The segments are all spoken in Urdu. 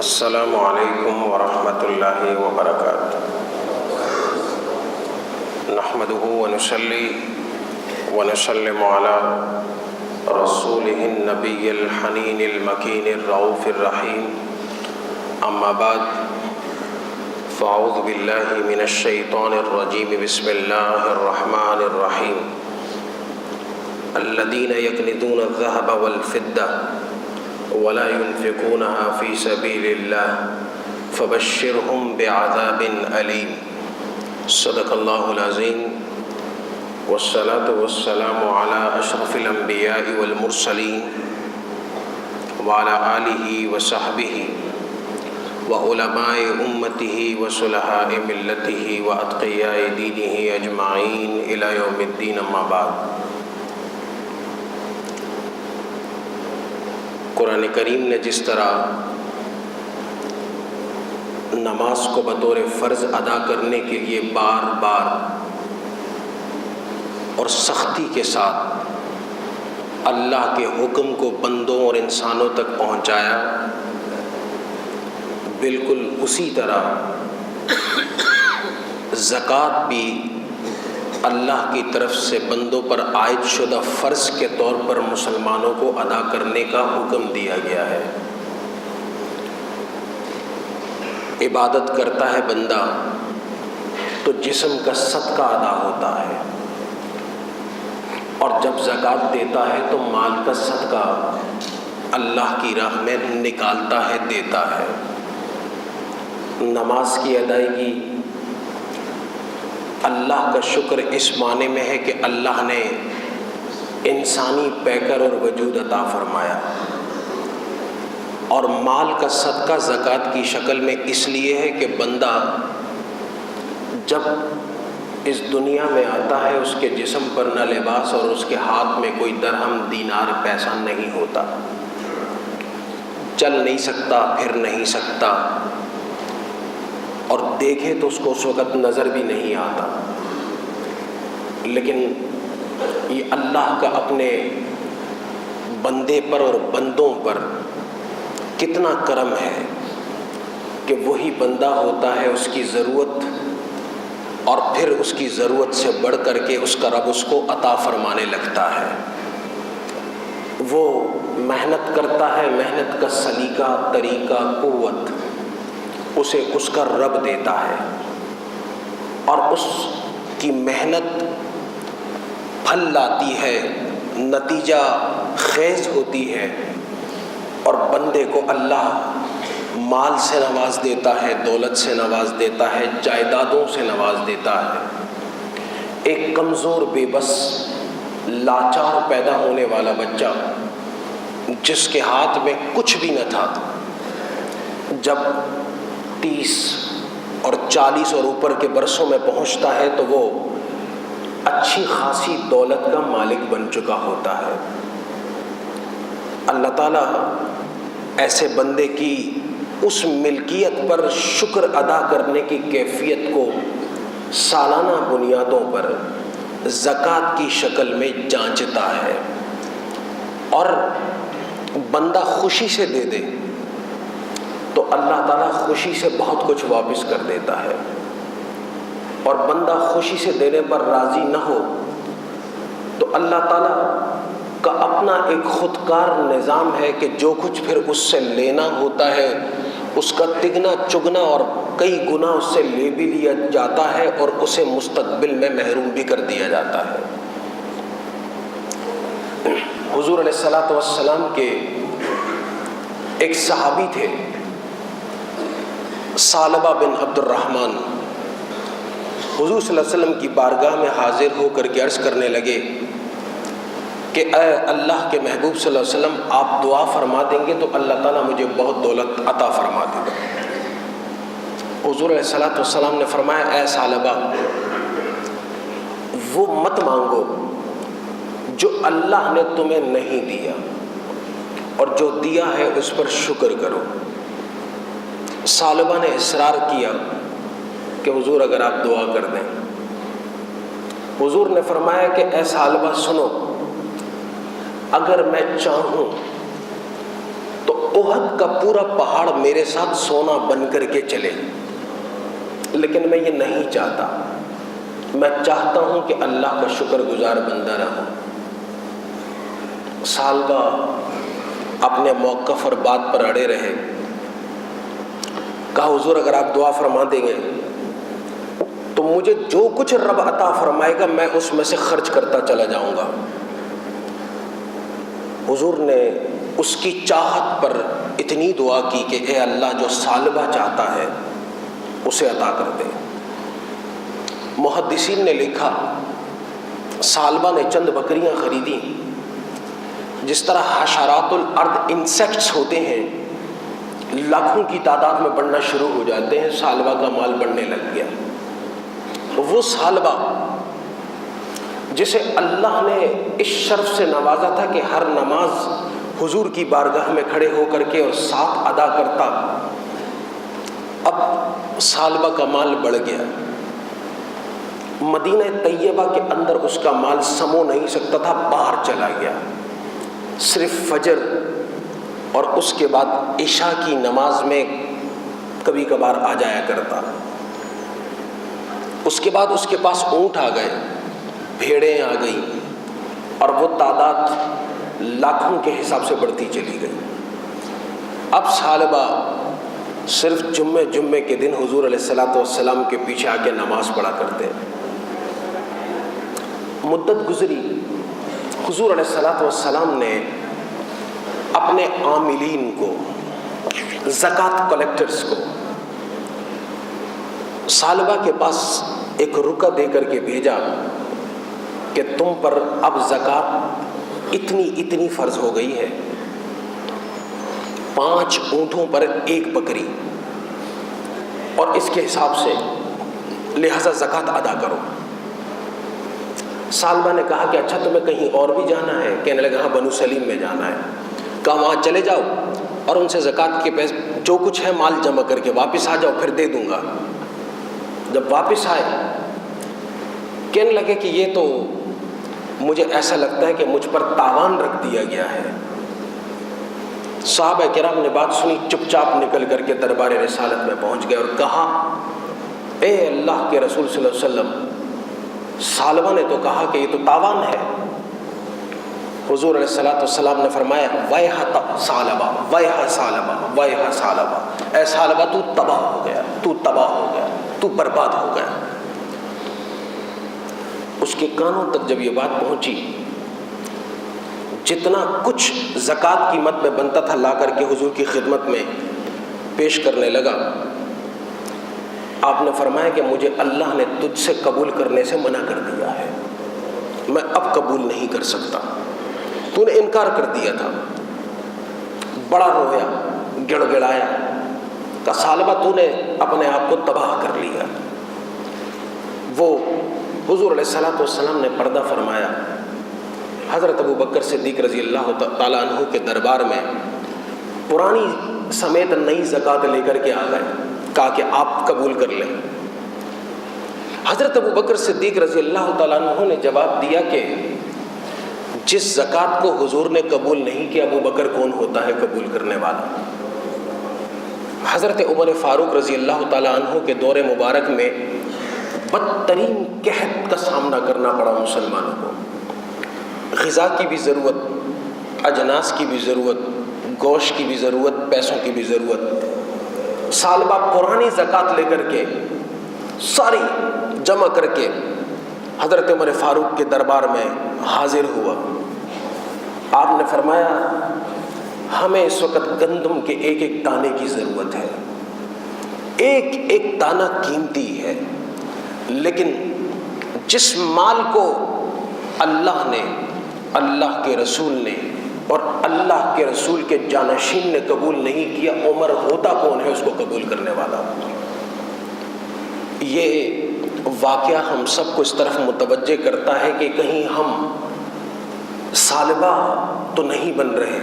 السلام علیکم ورحمۃ اللہ وبرکاتہ۔ نحمده ونصلی ونسلم علی رسولہ النبی الحنین المکین الرؤوف الرحیم، اما بعد فاعوذ باللہ من الشیطان الرجیم، بسم اللہ الرحمن الرحیم۔ الذین یکنزون الذهب والفضة ولا ينفقونها في سبيل الله فبشرهم بعذاب أليم۔ صدق اللہ العظیم، والصلاة والسلام على أشرف الأنبياء والمرسلين وعلى آلہ وصحبہ وعلماء أمته وصلحاء ملته وأتقياء دینه أجمعين إلى يوم الدین، اما بعد۔ قرآن کریم نے جس طرح نماز کو بطور فرض ادا کرنے کے لیے بار بار اور سختی کے ساتھ اللہ کے حکم کو بندوں اور انسانوں تک پہنچایا، بالکل اسی طرح زکوٰۃ بھی اللہ کی طرف سے بندوں پر عائد شدہ فرض کے طور پر مسلمانوں کو ادا کرنے کا حکم دیا گیا ہے۔ عبادت کرتا ہے بندہ تو جسم کا صدقہ ادا ہوتا ہے، اور جب زکوٰۃ دیتا ہے تو مال کا صدقہ اللہ کی راہ میں نکالتا ہے، دیتا ہے۔ نماز کی ادائیگی اللہ کا شکر اس معنی میں ہے کہ اللہ نے انسانی پیکر اور وجود عطا فرمایا، اور مال کا صدقہ زکوٰۃ کی شکل میں اس لیے ہے کہ بندہ جب اس دنیا میں آتا ہے اس کے جسم پر نہ لباس اور اس کے ہاتھ میں کوئی درہم دینار پیسہ نہیں ہوتا، چل نہیں سکتا، پھر نہیں سکتا، اور دیکھے تو اس کو اس وقت نظر بھی نہیں آتا، لیکن یہ اللہ کا اپنے بندے پر اور بندوں پر کتنا کرم ہے کہ وہی بندہ ہوتا ہے اس کی ضرورت، اور پھر اس کی ضرورت سے بڑھ کر کے اس کا رب اس کو عطا فرمانے لگتا ہے۔ وہ محنت کرتا ہے، محنت کا سلیقہ، طریقہ، قوت اسے اس کا رب دیتا ہے، اور اس کی محنت پھل لاتی ہے، نتیجہ خیز ہوتی ہے، اور بندے کو اللہ مال سے نواز دیتا ہے، دولت سے نواز دیتا ہے، جائیدادوں سے نواز دیتا ہے۔ ایک کمزور، بے بس، لاچار پیدا ہونے والا بچہ جس کے ہاتھ میں کچھ بھی نہ تھا، جب 30 اور 40 اور اوپر کے برسوں میں پہنچتا ہے تو وہ اچھی خاصی دولت کا مالک بن چکا ہوتا ہے۔ اللہ تعالیٰ ایسے بندے کی اس ملکیت پر شکر ادا کرنے کی کیفیت کو سالانہ بنیادوں پر زکوٰۃ کی شکل میں جانچتا ہے، اور بندہ خوشی سے دے دے تو اللہ تعالیٰ خوشی سے بہت کچھ واپس کر دیتا ہے، اور بندہ خوشی سے دینے پر راضی نہ ہو تو اللہ تعالیٰ کا اپنا ایک خودکار نظام ہے کہ جو کچھ پھر اس سے لینا ہوتا ہے اس کا تگنا چگنا اور کئی گنا اس سے لے بھی لیا جاتا ہے، اور اسے مستقبل میں محروم بھی کر دیا جاتا ہے۔ حضور علیہ الصلوۃ والسلام کے ایک صحابی تھے، ثعلبہ بن عبد الرحمن، حضور صلی اللہ علیہ وسلم کی بارگاہ میں حاضر ہو کر کے عرض کرنے لگے کہ اے اللہ کے محبوب صلی اللہ علیہ وسلم، آپ دعا فرما دیں گے تو اللہ تعالیٰ مجھے بہت دولت عطا فرما دے گا۔ حضور علیہ الصلوۃ والسلام نے فرمایا، اے ثعلبہ، وہ مت مانگو جو اللہ نے تمہیں نہیں دیا، اور جو دیا ہے اس پر شکر کرو۔ ثعلبہ نے اصرار کیا کہ حضور اگر آپ دعا کر دیں۔ حضور نے فرمایا کہ اے ثعلبہ سنو، اگر میں چاہوں تو احد کا پورا پہاڑ میرے ساتھ سونا بن کر کے چلے، لیکن میں یہ نہیں چاہتا۔ میں چاہتا ہوں کہ اللہ کا شکر گزار بندہ رہوں۔ سالبہ اپنے موقف اور بات پر اڑے رہے۔ کہا حضور اگر آپ دعا فرما دیں گے تو مجھے جو کچھ رب عطا فرمائے گا میں اس میں سے خرچ کرتا چلا جاؤں گا۔ حضور نے اس کی چاہت پر اتنی دعا کی کہ اے اللہ جو سالبہ چاہتا ہے اسے عطا کر دے۔ محدثین نے لکھا سالبہ نے چند بکریاں خریدی، جس طرح حشرات الارض انسیکٹس ہوتے ہیں لاکھوں کی تعداد میں بڑھنا شروع ہو جاتے ہیں، سالبہ کا مال بڑھنے لگ گیا۔ وہ سالبہ جسے اللہ نے اس شرف سے نوازا تھا کہ ہر نماز حضور کی بارگاہ میں کھڑے ہو کر کے اور ساتھ ادا کرتا، اب سالبہ کا مال بڑھ گیا۔ مدینہ طیبہ کے اندر اس کا مال سمو نہیں سکتا تھا، باہر چلا گیا۔ صرف فجر اور اس کے بعد عشاء کی نماز میں کبھی کبھار آ جایا کرتا۔ اس کے بعد اس کے پاس اونٹ آ گئے، بھیڑیں آ گئی، اور وہ تعداد لاکھوں کے حساب سے بڑھتی چلی گئی۔ اب سالبہ صرف جمعے کے دن حضور علیہ الصلوۃ والسلام کے پیچھے آ کے نماز پڑھا کرتے۔ مدت گزری، حضور علیہ الصلوۃ والسلام نے اپنے عاملین کو، زکوٰۃ کلیکٹرز کو سالبہ کے پاس ایک رکا دے کر کے بھیجا کہ تم پر اب زکوٰۃ اتنی فرض ہو گئی ہے، 5 اونٹوں پر 1 بکری، اور اس کے حساب سے لہذا زکوٰۃ ادا کرو۔ سالبہ نے کہا کہ اچھا تمہیں کہیں اور بھی جانا ہے؟ کہنے لگا ہاں بنو سلیم میں جانا ہے۔ کہا وہاں چلے جاؤ اور ان سے زکوٰۃ کے پیسے جو کچھ ہے مال جمع کر کے واپس آ جاؤ، پھر دے دوں گا۔ جب واپس آئے کہنے لگے کہ یہ تو مجھے ایسا لگتا ہے کہ مجھ پر تاوان رکھ دیا گیا ہے۔ صحابہ کرام نے بات سنی، چپ چاپ نکل کر کے دربار رسالت میں پہنچ گئے اور کہا اے اللہ کے رسول صلی اللہ علیہ وسلم، سالبہ نے تو کہا کہ یہ تو تاوان ہے۔ حضور علیہ الصلوۃ والسلام نے فرمایا ویحک سالبہ، ویح سالبہ، ویح سالبہ، اے سالبہ تو تباہ ہو گیا، تو تباہ ہو گیا، تو برباد ہو گیا۔ اس کے کانوں تک جب یہ بات پہنچی، جتنا کچھ زکوٰۃ کی مد میں بنتا تھا لا کر کے حضور کی خدمت میں پیش کرنے لگا۔ آپ نے فرمایا کہ مجھے اللہ نے تجھ سے قبول کرنے سے منع کر دیا ہے، میں اب قبول نہیں کر سکتا، تو نے انکار کر دیا تھا۔ بڑا رویا، گڑ گڑایا، کہ سالبہ تو نے اپنے آپ کو تباہ کر لیا۔ وہ حضور علیہ الصلوۃ والسلام نے پردہ فرمایا، حضرت ابو بکر صدیق رضی اللہ تعالیٰ عنہ کے دربار میں پرانی سمیت نئی زکوٰۃ لے کر کے آ گئے، کہا کہ آپ قبول کر لیں۔ حضرت ابو بکر صدیق رضی اللہ تعالیٰ عنہ نے جواب دیا کہ جس زکوٰۃ کو حضور نے قبول نہیں کیا ابو بکر کون ہوتا ہے قبول کرنے والا؟ حضرت عمر فاروق رضی اللہ تعالیٰ عنہ کے دور مبارک میں بدترین قحط کا سامنا کرنا پڑا مسلمانوں کو، غذا کی بھی ضرورت، اجناس کی بھی ضرورت، گوشت کی بھی ضرورت، پیسوں کی بھی ضرورت۔ سالبہ پرانی زکوٰۃ لے کر کے ساری جمع کر کے حضرت عمر فاروق کے دربار میں حاضر ہوا۔ آپ نے فرمایا ہمیں اس وقت گندم کے ایک ایک دانے کی ضرورت ہے، ایک ایک دانہ قیمتی ہے، لیکن جس مال کو اللہ نے، اللہ کے رسول نے اور اللہ کے رسول کے جانشین نے قبول نہیں کیا، عمر ہوتا کون ہے اس کو قبول کرنے والا؟ یہ واقعہ ہم سب کو اس طرف متوجہ کرتا ہے کہ کہیں ہم سالبہ تو نہیں بن رہے،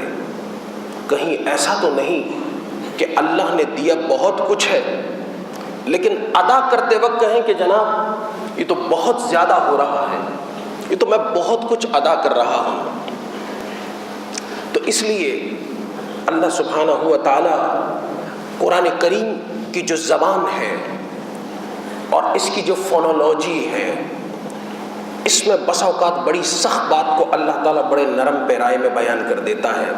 کہیں ایسا تو نہیں کہ اللہ نے دیا بہت کچھ ہے لیکن ادا کرتے وقت کہیں کہ جناب یہ تو بہت زیادہ ہو رہا ہے، یہ تو میں بہت کچھ ادا کر رہا ہوں۔ تو اس لیے اللہ سبحانہ و تعالی قرآن کریم کی جو زبان ہے اور اس کی جو فونولوجی ہے، اس میں بسا اوقات بڑی سخت بات کو اللہ تعالیٰ بڑے نرم پیرائے میں بیان کر دیتا ہے۔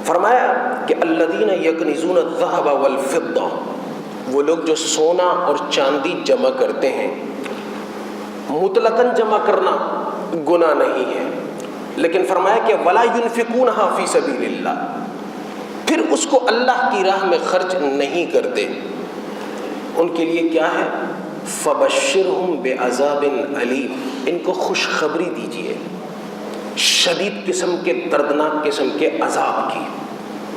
فرمایا کہ الذین یکنزون الذہب والفضہ، وہ لوگ جو سونا اور چاندی جمع کرتے ہیں، مطلقاً جمع کرنا گناہ نہیں ہے، لیکن فرمایا کہ ولا ینفقونہا فی سبیل اللہ، پھر اس کو اللہ کی راہ میں خرچ نہیں کرتے، ان کے لیے کیا ہے؟ فبشرہم بعذاب علیم، ان کو خوشخبری دیجیے شدید قسم کے، دردناک قسم کے عذاب کی۔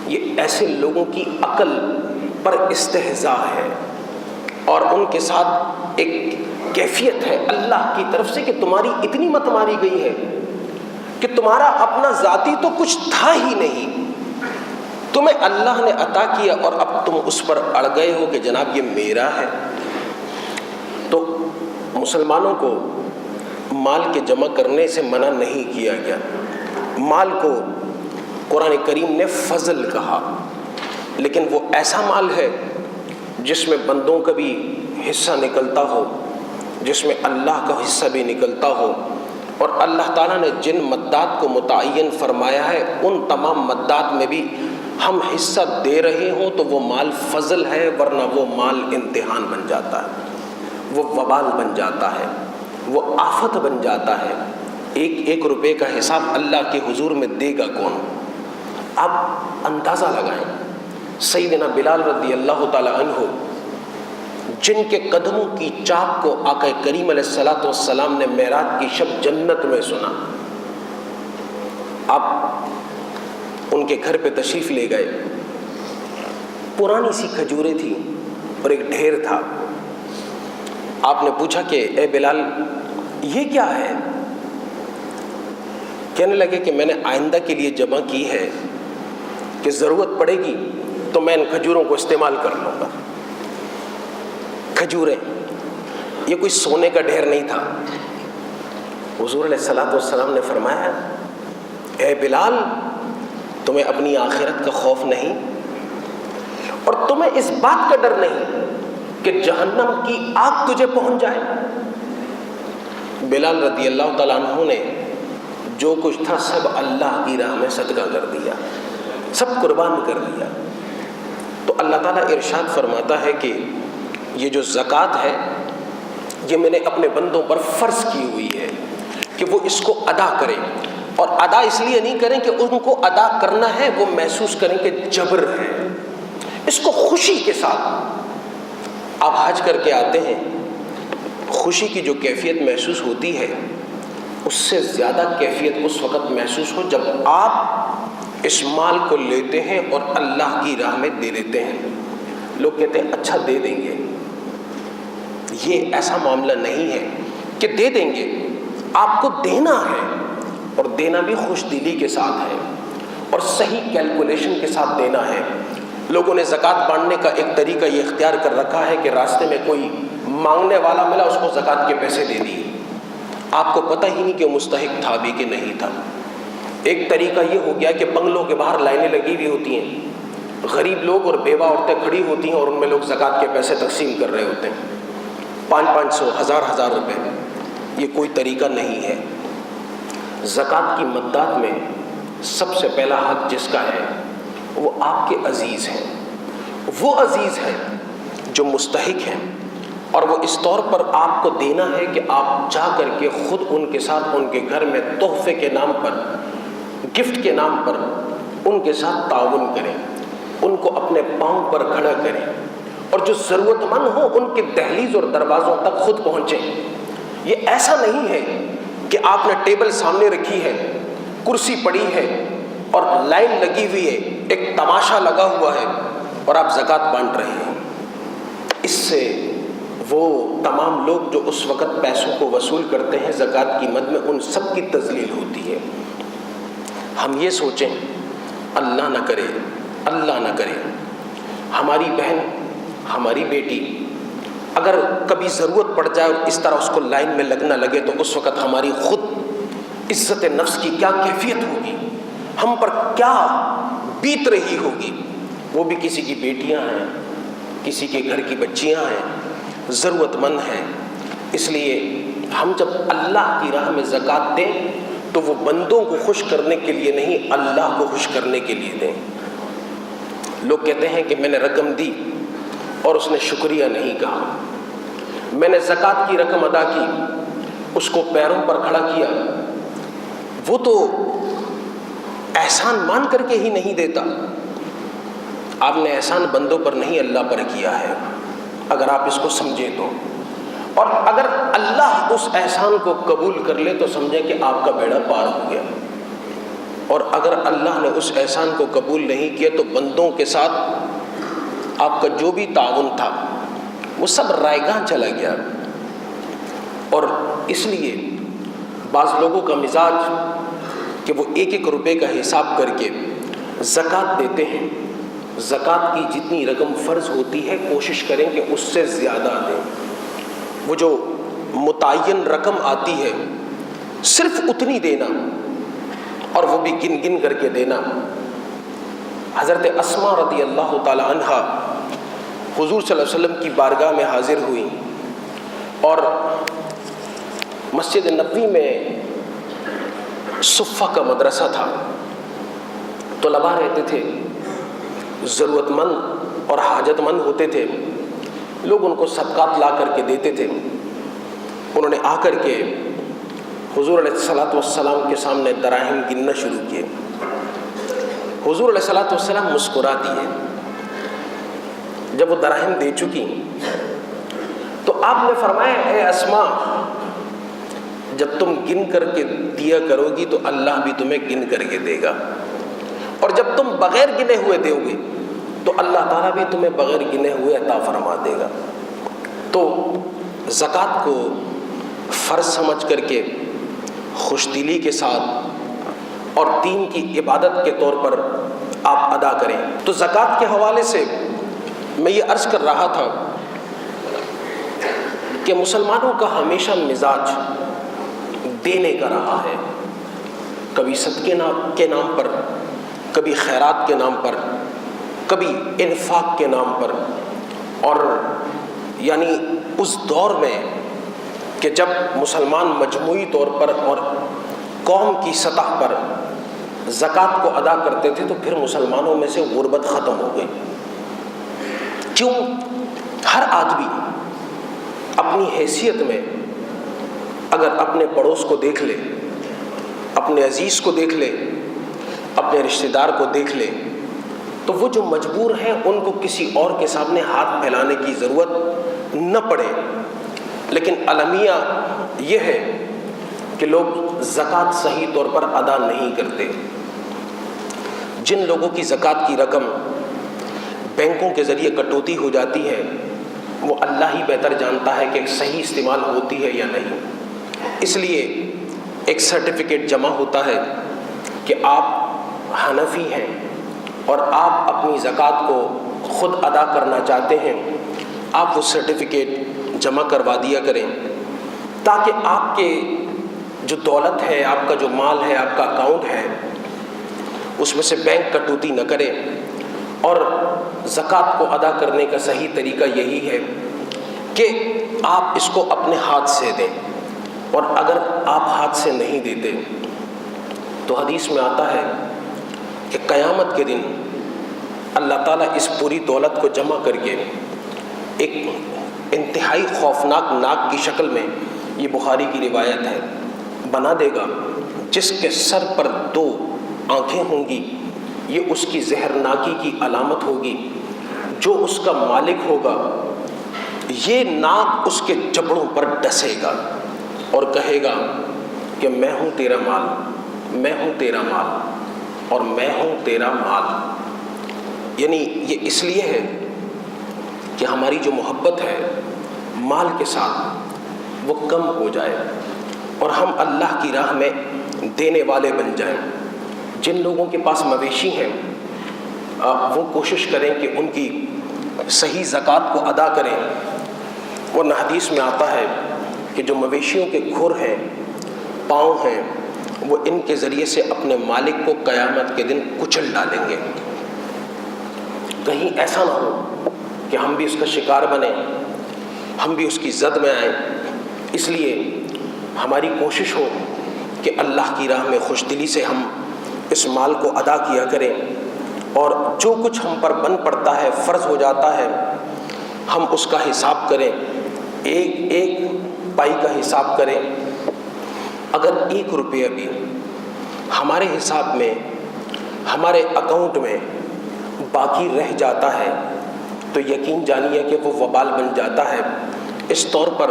یہ ایسے لوگوں کی عقل پر استہزاء ہے اور ان کے ساتھ ایک کیفیت ہے اللہ کی طرف سے کہ تمہاری اتنی مت ماری گئی ہے کہ تمہارا اپنا ذاتی تو کچھ تھا ہی نہیں، تمہیں اللہ نے عطا کیا اور اب تم اس پر اڑ گئے ہو کہ جناب یہ میرا ہے۔ تو مسلمانوں کو مال کے جمع کرنے سے منع نہیں کیا گیا، مال کو قرآن کریم نے فضل کہا، لیکن وہ ایسا مال ہے جس میں بندوں کا بھی حصہ نکلتا ہو، جس میں اللہ کا حصہ بھی نکلتا ہو، اور اللہ تعالیٰ نے جن مدات کو متعین فرمایا ہے ان تمام مدات میں بھی ہم حصہ دے رہے ہوں تو وہ مال فضل ہے، ورنہ وہ مال امتحان بن جاتا ہے، وہ وبال بن جاتا ہے، وہ آفت بن جاتا ہے۔ ایک ایک روپے کا حساب اللہ کے حضور میں دے گا کون؟ آپ اندازہ لگائیں، سیدنا بلال رضی اللہ تعالی عنہ جن کے قدموں کی چاپ کو آقا کریم علیہ الصلوۃ والسلام نے معراج کی شب جنت میں سنا، آپ ان کے گھر پہ تشریف لے گئے، پرانی سی کھجوریں تھیں اور ایک ڈھیر تھا۔ آپ نے پوچھا کہ اے بلال یہ کیا ہے؟ کہنے لگے کہ میں نے آئندہ کے لیے جمع کی ہے کہ ضرورت پڑے گی تو میں ان کھجوروں کو استعمال کر لوں گا۔ کھجوریں، یہ کوئی سونے کا ڈھیر نہیں تھا۔ حضور علیہ الصلوۃ والسلام نے فرمایا اے بلال تمہیں اپنی آخرت کا خوف نہیں اور تمہیں اس بات کا ڈر نہیں کہ جہنم کی آگ تجھے پہنچ جائے؟ بلال رضی اللہ تعالیٰ عنہ نے جو کچھ تھا سب اللہ کی راہ میں صدقہ کر دیا، سب قربان کر دیا۔ تو اللہ تعالیٰ ارشاد فرماتا ہے کہ یہ جو زکوٰۃ ہے یہ میں نے اپنے بندوں پر فرض کی ہوئی ہے کہ وہ اس کو ادا کریں، اور ادا اس لیے نہیں کریں کہ ان کو ادا کرنا ہے، وہ محسوس کریں کہ جبر ہے، اس کو خوشی کے ساتھ۔ آپ حج کر کے آتے ہیں، خوشی کی جو کیفیت محسوس ہوتی ہے اس سے زیادہ کیفیت اس وقت محسوس ہو جب آپ اس مال کو لیتے ہیں اور اللہ کی راہ میں دے دیتے ہیں۔ لوگ کہتے ہیں اچھا دے دیں گے، یہ ایسا معاملہ نہیں ہے کہ دے دیں گے، آپ کو دینا ہے، اور دینا بھی خوش دلی کے ساتھ ہے اور صحیح کیلکولیشن کے ساتھ دینا ہے۔ لوگوں نے زکوٰۃ بانٹنے کا ایک طریقہ یہ اختیار کر رکھا ہے کہ راستے میں کوئی مانگنے والا ملا اس کو زکوٰۃ کے پیسے دے دیے، آپ کو پتہ ہی نہیں کہ مستحق تھا بھی کہ نہیں تھا۔ ایک طریقہ یہ ہو گیا کہ بنگلوں کے باہر لائنیں لگی ہوئی ہوتی ہیں، غریب لوگ اور بیوہ عورتیں کھڑی ہوتی ہیں اور ان میں لوگ زکوٰۃ کے پیسے تقسیم کر رہے ہوتے ہیں، 500 1000 روپے۔ یہ کوئی طریقہ نہیں ہے۔ زکوٰۃ کی مدات میں سب سے پہلا حق جس کا ہے وہ آپ کے عزیز ہیں، وہ عزیز ہیں جو مستحق ہیں، اور وہ اس طور پر آپ کو دینا ہے کہ آپ جا کر کے خود ان کے ساتھ ان کے گھر میں تحفے کے نام پر، گفٹ کے نام پر ان کے ساتھ تعاون کریں، ان کو اپنے پاؤں پر کھڑا کریں، اور جو ضرورت مند ہو ان کے دہلیز اور دروازوں تک خود پہنچیں۔ یہ ایسا نہیں ہے کہ آپ نے ٹیبل سامنے رکھی ہے، کرسی پڑی ہے اور لائن لگی ہوئی ہے، ایک تماشا لگا ہوا ہے اور آپ زکوٰۃ بانٹ رہے ہیں۔ اس سے وہ تمام لوگ جو اس وقت پیسوں کو وصول کرتے ہیں زکوٰۃ کی مد میں، ان سب کی تذلیل ہوتی ہے۔ ہم یہ سوچیں، اللہ نہ کرے، اللہ نہ کرے ہماری بہن، ہماری بیٹی اگر کبھی ضرورت پڑ جائے اور اس طرح اس کو لائن میں لگنا لگے تو اس وقت ہماری خود عزت نفس کی کیا کیفیت ہوگی، ہم پر کیا بیت رہی ہوگی، وہ بھی کسی کی بیٹیاں ہیں، کسی کے گھر کی بچیاں ہیں، ضرورت مند ہیں۔ اس لیے ہم جب اللہ کی راہ میں زکوٰۃ دیں تو وہ بندوں کو خوش کرنے کے لیے نہیں، اللہ کو خوش کرنے کے لیے دیں۔ لوگ کہتے ہیں کہ میں نے رقم دی اور اس نے شکریہ نہیں کہا، میں نے زکوٰۃ کی رقم ادا کی، اس کو پیروں پر کھڑا کیا، وہ تو احسان مان کر کے ہی نہیں دیتا۔ آپ نے احسان بندوں پر نہیں، اللہ پر کیا ہے، اگر آپ اس کو سمجھیں تو۔ اور اگر اللہ اس احسان کو قبول کر لے تو سمجھیں کہ آپ کا بیڑا پار ہو گیا، اور اگر اللہ نے اس احسان کو قبول نہیں کیا تو بندوں کے ساتھ آپ کا جو بھی تعاون تھا وہ سب رائیگاں چلا گیا۔ اور اس لیے بعض لوگوں کا مزاج کہ وہ ایک ایک روپے کا حساب کر کے زکوٰۃ دیتے ہیں، زکوٰۃ کی جتنی رقم فرض ہوتی ہے کوشش کریں کہ اس سے زیادہ دیں۔ وہ جو متعین رقم آتی ہے صرف اتنی دینا، اور وہ بھی گن گن کر کے دینا۔ حضرت اسماء رضی اللہ تعالی عنہ حضور صلی اللہ علیہ وسلم کی بارگاہ میں حاضر ہوئی، اور مسجد نبوی میں صفہ کا مدرسہ تھا، طلباء رہتے تھے، ضرورت مند اور حاجت مند ہوتے تھے، لوگ ان کو صدقات لا کر کے دیتے تھے۔ انہوں نے آ کر کے حضور علیہ الصلوۃ والسلام کے سامنے دراہم گننا شروع کیے۔ حضور علیہ الصلوۃ والسلام مسکرا دیے۔ جب وہ دراہم دے چکی تو آپ نے فرمایا، اے اسماء، جب تم گن کر کے دیا کرو گی تو اللہ بھی تمہیں گن کر کے دے گا، اور جب تم بغیر گنے ہوئے دو گے تو اللہ تعالیٰ بھی تمہیں بغیر گنے ہوئے عطا فرما دے گا۔ تو زکوٰۃ کو فرض سمجھ کر کے خوش دلی کے ساتھ اور دین کی عبادت کے طور پر آپ ادا کریں۔ تو زکوٰۃ کے حوالے سے میں یہ عرض کر رہا تھا کہ مسلمانوں کا ہمیشہ مزاج دینے کا رہا ہے، کبھی صدقے کے نام پر، کبھی خیرات کے نام پر، کبھی انفاق کے نام پر۔ اور یعنی اس دور میں کہ جب مسلمان مجموعی طور پر اور قوم کی سطح پر زکوٰۃ کو ادا کرتے تھے تو پھر مسلمانوں میں سے غربت ختم ہو گئی۔ کیوں؟ ہر آدمی اپنی حیثیت میں اگر اپنے پڑوس کو دیکھ لے، اپنے عزیز کو دیکھ لے، اپنے رشتہ دار کو دیکھ لے، تو وہ جو مجبور ہیں ان کو کسی اور کے سامنے ہاتھ پھیلانے کی ضرورت نہ پڑے۔ لیکن المیہ یہ ہے کہ لوگ زکوٰۃ صحیح طور پر ادا نہیں کرتے۔ جن لوگوں کی زکوٰۃ کی رقم بینکوں کے ذریعے کٹوتی ہو جاتی ہے وہ اللہ ہی بہتر جانتا ہے کہ صحیح استعمال ہوتی ہے یا نہیں۔ اس لیے ایک سرٹیفکیٹ جمع ہوتا ہے کہ آپ حنفی ہیں اور آپ اپنی زکوٰۃ کو خود ادا کرنا چاہتے ہیں، آپ وہ سرٹیفکیٹ جمع کروا دیا کریں تاکہ آپ کے جو دولت ہے، آپ کا جو مال ہے، آپ کا اکاؤنٹ ہے، اس میں سے بینک کٹوتی نہ کرے۔ اور زکوٰۃ کو ادا کرنے کا صحیح طریقہ یہی ہے کہ آپ اس کو اپنے ہاتھ سے دیں، اور اگر آپ ہاتھ سے نہیں دیتے تو حدیث میں آتا ہے کہ قیامت کے دن اللہ تعالیٰ اس پوری دولت کو جمع کر کے ایک انتہائی خوفناک ناک کی شکل میں، یہ بخاری کی روایت ہے، بنا دے گا، جس کے سر پر 2 آنکھیں ہوں گی۔ یہ اس کی زہرناکی کی علامت ہوگی۔ جو اس کا مالک ہوگا یہ ناک اس کے جبڑوں پر ڈسے گا اور کہے گا کہ میں ہوں تیرا مال، میں ہوں تیرا مال، اور میں ہوں تیرا مال۔ یعنی یہ اس لیے ہے کہ ہماری جو محبت ہے مال کے ساتھ وہ کم ہو جائے اور ہم اللہ کی راہ میں دینے والے بن جائیں۔ جن لوگوں کے پاس مویشی ہیں وہ کوشش کریں کہ ان کی صحیح زکوٰۃ کو ادا کریں، ورنہ حدیث میں آتا ہے کہ جو مویشیوں کے کھر ہیں، پاؤں ہیں، وہ ان کے ذریعے سے اپنے مالک کو قیامت کے دن کچل ڈالیں گے۔ کہیں ایسا نہ ہو کہ ہم بھی اس کا شکار بنیں، ہم بھی اس کی زد میں آئیں۔ اس لیے ہماری کوشش ہو کہ اللہ کی راہ میں خوش دلی سے ہم اس مال کو ادا کیا کریں، اور جو کچھ ہم پر بن پڑتا ہے، فرض ہو جاتا ہے، ہم اس کا حساب کریں، ایک ایک پائی کا حساب کریں۔ اگر 1 روپیہ بھی ہمارے حساب میں، ہمارے اکاؤنٹ میں باقی رہ جاتا ہے تو یقین جانیے کہ وہ وبال بن جاتا ہے، اس طور پر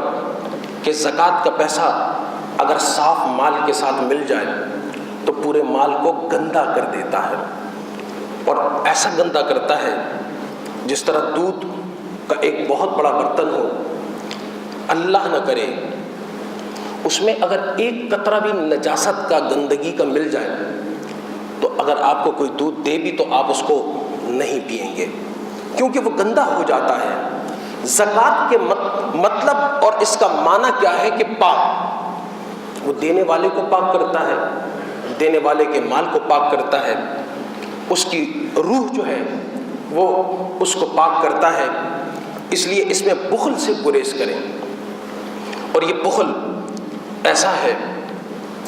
کہ زکوٰۃ کا پیسہ اگر صاف مال کے ساتھ مل جائے تو پورے مال کو گندا کر دیتا ہے، اور ایسا گندا کرتا ہے جس طرح دودھ کا ایک بہت بڑا برتن ہو، اللہ نہ کرے اس میں اگر ایک قطرہ بھی نجاست کا، گندگی کا مل جائے تو اگر آپ کو کوئی دودھ دے بھی تو آپ اس کو نہیں پئیں گے، کیونکہ وہ گندا ہو جاتا ہے۔ زکوٰۃ کے مطلب اور اس کا معنی کیا ہے کہ پاک، وہ دینے والے کو پاک کرتا ہے، دینے والے کے مال کو پاک کرتا ہے، اس کی روح جو ہے وہ اس کو پاک کرتا ہے۔ اس لیے اس میں بخل سے گریز کریں۔ اور یہ بخل ایسا ہے،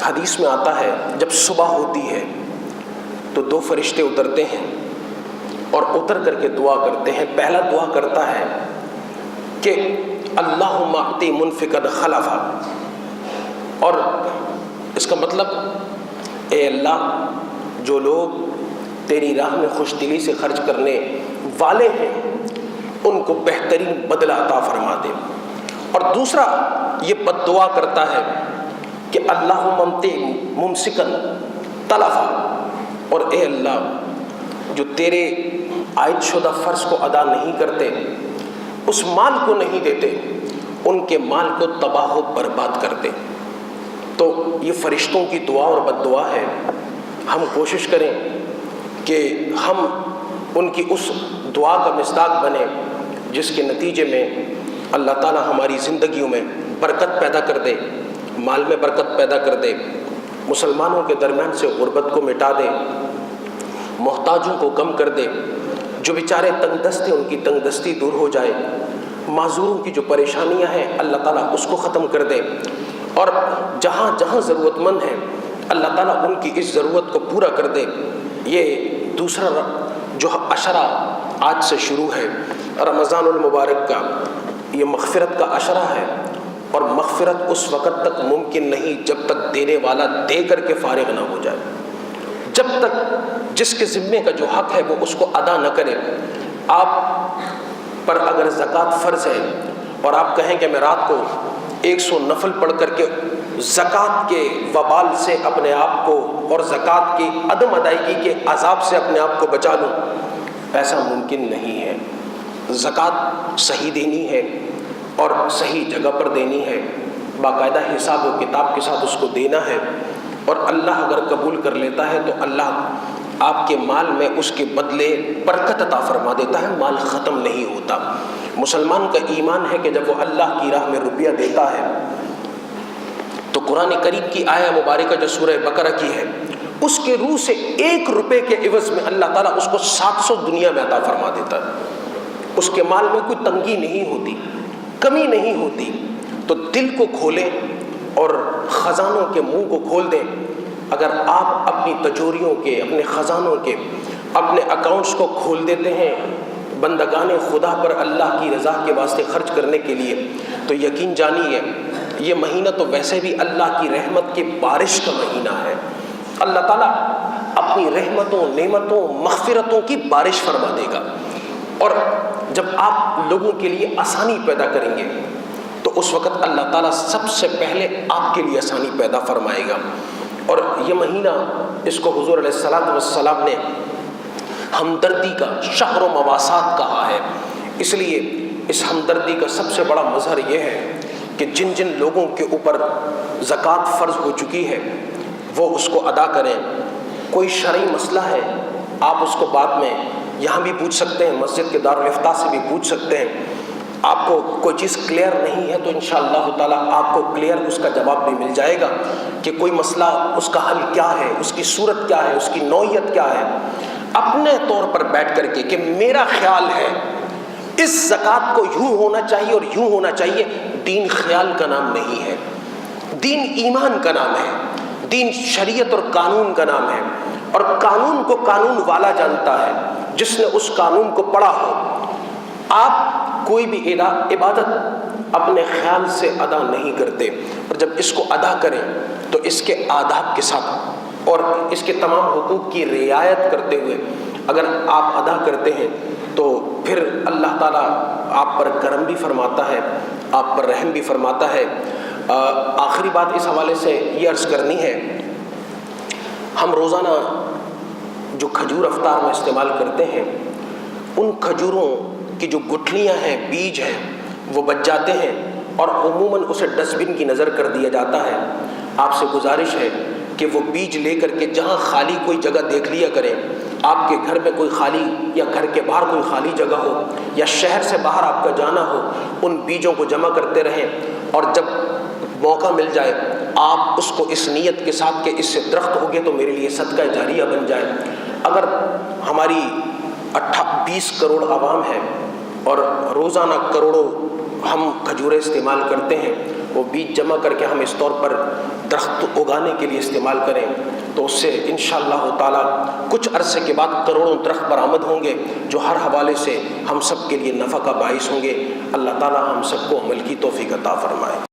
حدیث میں آتا ہے جب صبح ہوتی ہے تو 2 فرشتے اترتے ہیں اور اتر کر کے دعا کرتے ہیں۔ پہلا دعا کرتا ہے کہ اللہم اعطی منفقا خلفا، اور اس کا مطلب اے اللہ جو لوگ تیری راہ میں خوش دلی سے خرچ کرنے والے ہیں ان کو بہترین بدلہ عطا فرما دے۔ اور دوسرا یہ بد دعا کرتا ہے کہ اللہم اعطی ممسکا تلفا، اور اے اللہ جو تیرے عائد شدہ فرض کو ادا نہیں کرتے، اس مال کو نہیں دیتے، ان کے مال کو تباہ و برباد کر دے۔ تو یہ فرشتوں کی دعا اور بد دعا ہے۔ ہم کوشش کریں کہ ہم ان کی اس دعا کا مصداق بنیں جس کے نتیجے میں اللہ تعالی ہماری زندگیوں میں برکت پیدا کر دے، مال میں برکت پیدا کر دے، مسلمانوں کے درمیان سے غربت کو مٹا دے، محتاجوں کو کم کر دے، جو بیچارے تنگ دست ہیں ان کی تنگ دستی دور ہو جائے، معذوروں کی جو پریشانیاں ہیں اللہ تعالیٰ اس کو ختم کر دے، اور جہاں جہاں ضرورت مند ہیں اللہ تعالیٰ ان کی اس ضرورت کو پورا کر دے۔ یہ دوسرا جو عشرہ آج سے شروع ہے رمضان المبارک کا، یہ مغفرت کا عشرہ ہے، اور مغفرت اس وقت تک ممکن نہیں جب تک دینے والا دے کر کے فارغ نہ ہو جائے، جب تک جس کے ذمے کا جو حق ہے وہ اس کو ادا نہ کرے۔ آپ پر اگر زکوٰۃ فرض ہے اور آپ کہیں کہ میں رات کو 100 نفل پڑھ کر کے زکوٰۃ کے وبال سے اپنے آپ کو اور زکوٰۃ کی عدم ادائیگی کے عذاب سے اپنے آپ کو بچا لوں، ایسا ممکن نہیں ہے۔ زکوٰۃ صحیح دینی ہے اور صحیح جگہ پر دینی ہے، باقاعدہ حساب و کتاب کے ساتھ اس کو دینا ہے، اور اللہ اگر قبول کر لیتا ہے تو اللہ آپ کے مال میں اس کے بدلے برکت عطا فرما دیتا ہے، مال ختم نہیں ہوتا۔ مسلمان کا ایمان ہے کہ جب وہ اللہ کی راہ میں روپیہ دیتا ہے تو قرآن کریم کی آیہ مبارکہ جو سورہ بقرہ کی ہے، اس کے روح سے 1 روپے کے عوض میں اللہ تعالیٰ اس کو 700 دنیا میں عطا فرما دیتا ہے۔ اس کے مال میں کوئی تنگی نہیں ہوتی، کمی نہیں ہوتی۔ تو دل کو کھولیں اور خزانوں کے منہ کو کھول دیں۔ اگر آپ اپنی تجوریوں کے، اپنے خزانوں کے، اپنے اکاؤنٹس کو کھول دیتے ہیں بندگان خدا پر اللہ کی رضا کے واسطے خرچ کرنے کے لیے، تو یقین جانیے یہ مہینہ تو ویسے بھی اللہ کی رحمت کی بارش کا مہینہ ہے۔ اللہ تعالیٰ اپنی رحمتوں، نعمتوں، مغفرتوں کی بارش فرما دے گا، اور جب آپ لوگوں کے لیے آسانی پیدا کریں گے تو اس وقت اللہ تعالیٰ سب سے پہلے آپ کے لیے آسانی پیدا فرمائے گا۔ اور یہ مہینہ اس کو حضور علیہ السلام نے ہمدردی کا شہر و مواسات کہا ہے، اس لیے اس ہمدردی کا سب سے بڑا مظہر یہ ہے کہ جن جن لوگوں کے اوپر زکوٰۃ فرض ہو چکی ہے وہ اس کو ادا کریں۔ کوئی شرعی مسئلہ ہے آپ اس کو بعد میں یہاں بھی پوچھ سکتے ہیں، مسجد کے دارالافتاء سے بھی پوچھ سکتے ہیں۔ آپ کو کوئی چیز کلیئر نہیں ہے تو انشاءاللہ تعالیٰ آپ کو کلیئر اس کا جواب بھی مل جائے گا کہ کوئی مسئلہ اس کا حل کیا ہے، اس کی صورت کیا ہے، اس کی نوعیت کیا ہے۔ اپنے طور پر بیٹھ کر کے کہ میرا خیال ہے اس زکوٰۃ کو یوں ہونا چاہیے اور یوں ہونا چاہیے، دین خیال کا نام نہیں ہے، دین ایمان کا نام ہے، دین شریعت اور قانون کا نام ہے، اور قانون کو قانون والا جانتا ہے جس نے اس قانون کو پڑھا ہو۔ آپ کوئی بھی عبادت اپنے خیال سے ادا نہیں کرتے، اور جب اس کو ادا کریں تو اس کے آداب کے ساتھ اور اس کے تمام حقوق کی رعایت کرتے ہوئے اگر آپ ادا کرتے ہیں تو پھر اللہ تعالیٰ آپ پر کرم بھی فرماتا ہے، آپ پر رحم بھی فرماتا ہے۔ آخری بات اس حوالے سے یہ عرض کرنی ہے، ہم روزانہ جو کھجور افطار میں استعمال کرتے ہیں، ان کھجوروں کی جو گٹھلیاں ہیں، بیج ہیں، وہ بچ جاتے ہیں اور عموماً اسے ڈسٹ بن کی نظر کر دیا جاتا ہے۔ آپ سے گزارش ہے کہ وہ بیج لے کر کے جہاں خالی کوئی جگہ دیکھ لیا کریں، آپ کے گھر میں کوئی خالی یا گھر کے باہر کوئی خالی جگہ ہو یا شہر سے باہر آپ کا جانا ہو، ان بیجوں کو جمع کرتے رہیں، اور جب موقع مل جائے آپ اس کو اس نیت کے ساتھ کہ اس سے درخت ہوگے تو میرے لیے صدقہ جاریہ بن جائے۔ اگر ہماری 20 کروڑ عوام ہے اور روزانہ کروڑوں ہم کھجوریں استعمال کرتے ہیں، وہ بیج جمع کر کے ہم اس طور پر درخت اگانے کے لیے استعمال کریں تو اس سے انشاءاللہ تعالیٰ کچھ عرصے کے بعد کروڑوں درخت برآمد ہوں گے جو ہر حوالے سے ہم سب کے لیے نفع کا باعث ہوں گے۔ اللہ تعالیٰ ہم سب کو عمل کی توفیق عطا فرمائے۔